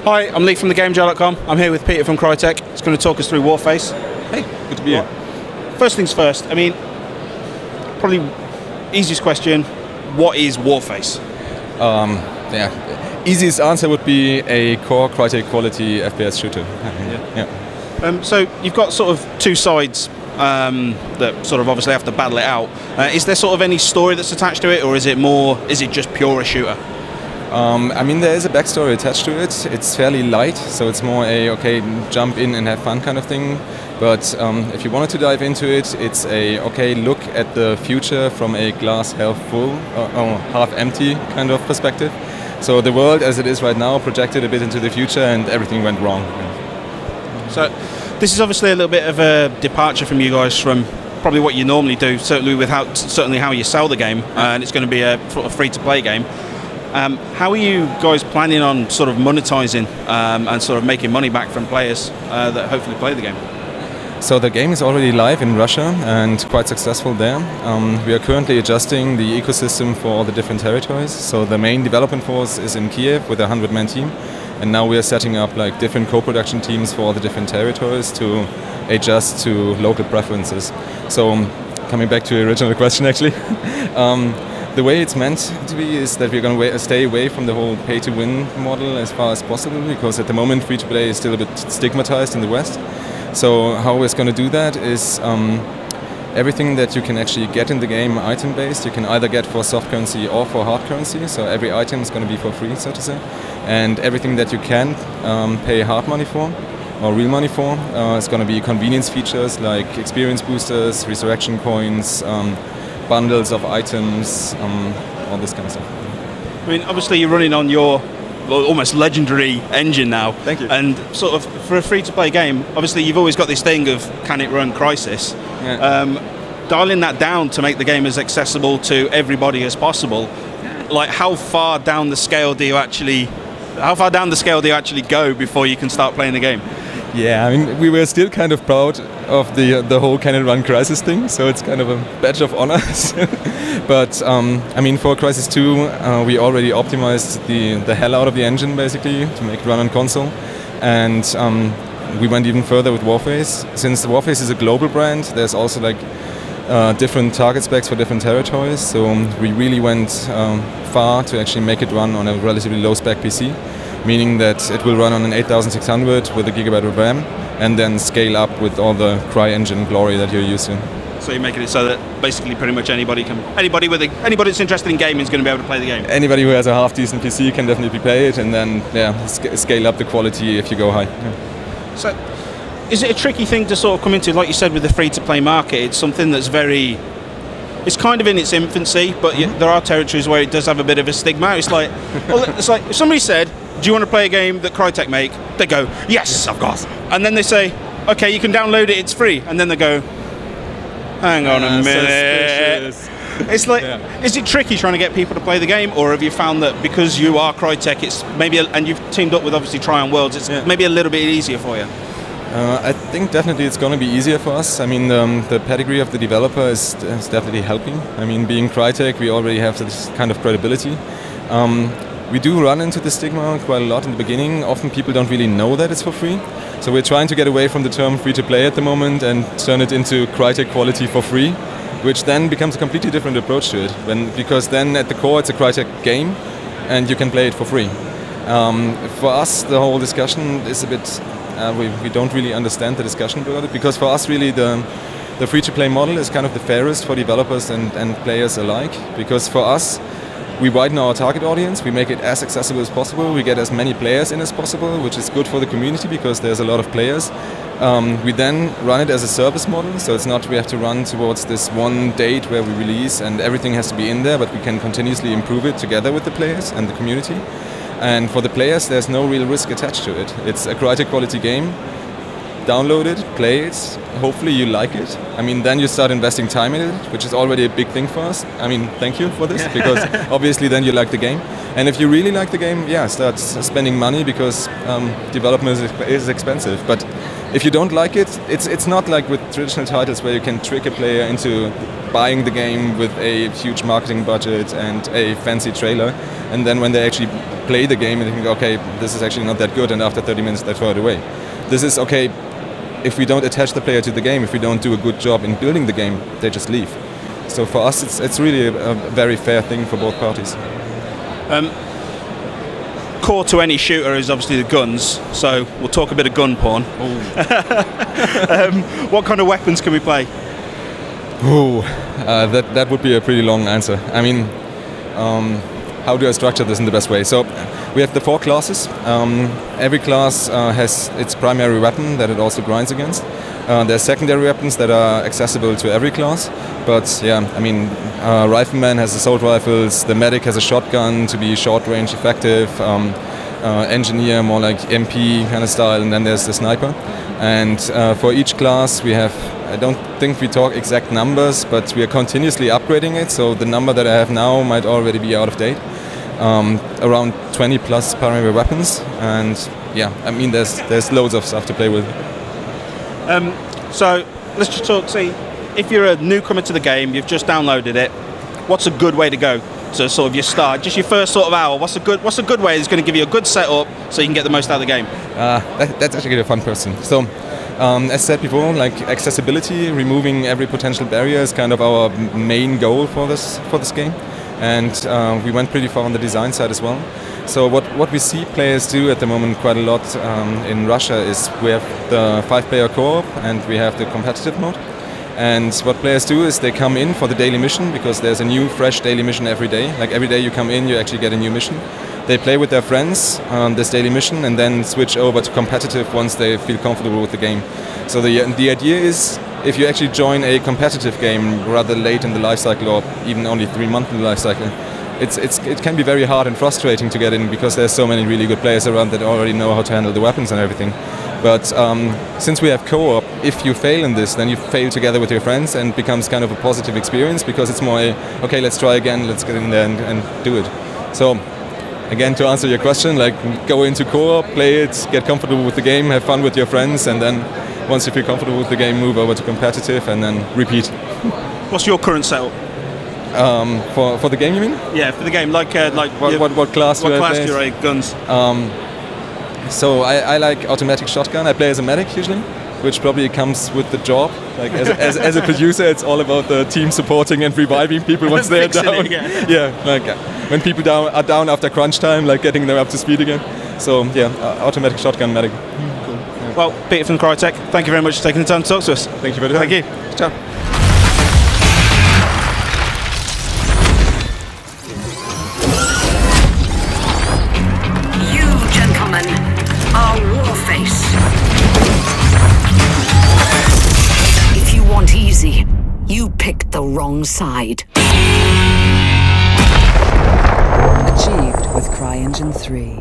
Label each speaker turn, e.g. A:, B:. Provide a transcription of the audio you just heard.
A: Hi, I'm Lee from thegamejar.com. I'm here with Peter from Crytek. He's going to talk us through WarFace.
B: Hey, good to be here.
A: First things first, I mean, probably easiest question, what is WarFace?
B: Easiest answer would be a core Crytek quality FPS shooter.
A: So you've got sort of two sides that sort of obviously have to battle it out. Is there sort of any story that's attached to it, or is it just pure a shooter?
B: I mean, there is a backstory attached to it. It's fairly light, so it's more a, okay, jump in and have fun kind of thing. But if you wanted to dive into it, it's a, okay, look at the future from a glass half full or half empty kind of perspective. So the world as it is right now projected a bit into the future and everything went wrong. So
A: this is obviously a little bit of a departure from you guys from probably what you normally do, certainly with how you sell the game, and it's going to be a free-to-play game. How are you guys planning on sort of monetizing and sort of making money back from players that hopefully play the game?
B: So the game is already live in Russia and quite successful there. We are currently adjusting the ecosystem for all the different territories. So the main development force is in Kiev with a 100-man team, and now we are setting up like different co-production teams for all the different territories to adjust to local preferences. So coming back to your original question, actually. The way it's meant to be is that we're going to stay away from the whole pay-to-win model as far as possible, because at the moment free-to-play is still a bit stigmatized in the West. So how we're going to do that is everything that you can actually get in the game item-based, you can either get for soft currency or for hard currency, so every item is going to be for free, so to say. And everything that you can pay hard money for, or real money for, is going to be convenience features like experience boosters, resurrection coins, bundles of items, all this kind of stuff.
A: I mean, obviously you're running on your almost legendary engine now.
B: Thank you.
A: And sort of for a free-to-play game, obviously you've always got this thing of, can it run Crysis?
B: Yeah.
A: Dialing that down to make the game as accessible to everybody as possible, like how far down the scale do you actually go before you can start playing the game?
B: Yeah, I mean, we were still kind of proud of the whole Can It Run Crysis thing, so it's kind of a badge of honor. But I mean, for Crysis 2, we already optimized the hell out of the engine basically to make it run on console, and we went even further with WarFace. Since WarFace is a global brand, there's also like different target specs for different territories. So we really went far to actually make it run on a relatively low spec PC. Meaning that it will run on an 8600 with a gigabyte of RAM, and then scale up with all the CryEngine glory that you're used to.
A: So you're making it so that basically pretty much anybody that's interested in gaming is going to be able to play the game.
B: Anybody who has a half decent PC can definitely play it, and then scale up the quality if you go high. Yeah.
A: So, is it a tricky thing to sort of come into? Like you said, with the free-to-play market, it's something that's it's kind of in its infancy, but there are territories where it does have a bit of a stigma. It's like, if somebody said, do you want to play a game that Crytek make? They go, yes, of course. And then they say, okay, you can download it, it's free. And then they go, hang on a minute. It's like, is it tricky trying to get people to play the game, or have you found that because you are Crytek, it's maybe, and you've teamed up with obviously Tryon Worlds, it's maybe a little bit easier for you?
B: I think definitely it's going to be easier for us. I mean, the pedigree of the developer is definitely helping. I mean, being Crytek, we already have this kind of credibility. We do run into the stigma quite a lot in the beginning. Often people don't really know that it's for free. So we're trying to get away from the term free-to-play at the moment and turn it into Crytek quality for free, which then becomes a completely different approach to it. Because then at the core it's a Crytek game and you can play it for free. For us, the whole discussion is a bit... we don't really understand the discussion about it, because for us really the free-to-play model is kind of the fairest for developers and players alike. Because for us, we widen our target audience, we make it as accessible as possible, we get as many players in as possible, which is good for the community because there's a lot of players. We then run it as a service model, so it's not we have to run towards this one date where we release and everything has to be in there, but we can continuously improve it together with the players and the community. And for the players, there's no real risk attached to it. It's a Crytek quality game. download it, play it. Hopefully you like it. I mean, then you start investing time in it, which is already a big thing for us. I mean, thank you for this, because obviously then you like the game. And if you really like the game, yeah, start spending money, because development is expensive. But if you don't like it, it's not like with traditional titles where you can trick a player into buying the game with a huge marketing budget and a fancy trailer, and then when they actually play the game and they think, okay, this is actually not that good, and after 30 minutes they throw it away. This is okay if we don't attach the player to the game, if we don't do a good job in building the game, they just leave. So for us, it's really a very fair thing for both parties.
A: Core to any shooter is obviously the guns, so we'll talk a bit of gun porn. What kind of weapons can we play?
B: That would be a pretty long answer. I mean, how do I structure this in the best way? So we have the 4 classes. Every class has its primary weapon that it also grinds against. There's secondary weapons that are accessible to every class, but yeah, I mean, Rifleman has assault rifles, the medic has a shotgun to be short range effective, engineer more like MP kind of style, and then there's the sniper. And for each class we have, I don't think we talk exact numbers, but we are continuously upgrading it, so the number that I have now might already be out of date. Around 20 plus primary weapons, and yeah, I mean, there's loads of stuff to play with.
A: So let's just talk. See, if you're a newcomer to the game, you've just downloaded it. What's a good way to go to sort of your start? Just your first sort of hour. What's a good way that's going to give you a good setup so you can get the most out of the game?
B: That's actually a fun question. So, as said before, like accessibility, removing every potential barrier is kind of our main goal for this game. And we went pretty far on the design side as well. So what we see players do at the moment quite a lot in Russia is we have the 5-player co-op and we have the competitive mode. And what players do is they come in for the daily mission, because there's a new, fresh daily mission every day. Like every day you come in, you actually get a new mission. They play with their friends on this daily mission and then switch over to competitive once they feel comfortable with the game. So the idea is, if you actually join a competitive game rather late in the life cycle, or even only 3 months in the life cycle, it can be very hard and frustrating to get in, because there's so many really good players around that already know how to handle the weapons and everything. But since we have co-op, if you fail in this, then you fail together with your friends, and becomes kind of a positive experience, because it's more okay, let's try again, let's get in there and do it. So again, to answer your question, like, go into co-op, play it, get comfortable with the game, have fun with your friends, and then once you feel comfortable with the game, move over to competitive and then repeat.
A: What's your current setup?
B: For the game, you mean?
A: Yeah, for the game. Like
B: what class?
A: What class do you rate guns?
B: So I like automatic shotgun. I play as a medic usually, which probably comes with the job. Like as a producer, it's all about the team supporting and reviving people once they're down. Yeah, like when people are down after crunch time, like getting them up to speed again. So yeah, automatic shotgun medic.
A: Cool. Yeah. Well, Peter from Crytek, thank you very much for taking the time to talk to us.
B: Thank you very much.
A: Thank you.
B: Ciao.
C: You, gentlemen, are WarFace. If you want easy, you picked the wrong side.
D: Achieved with CryEngine 3.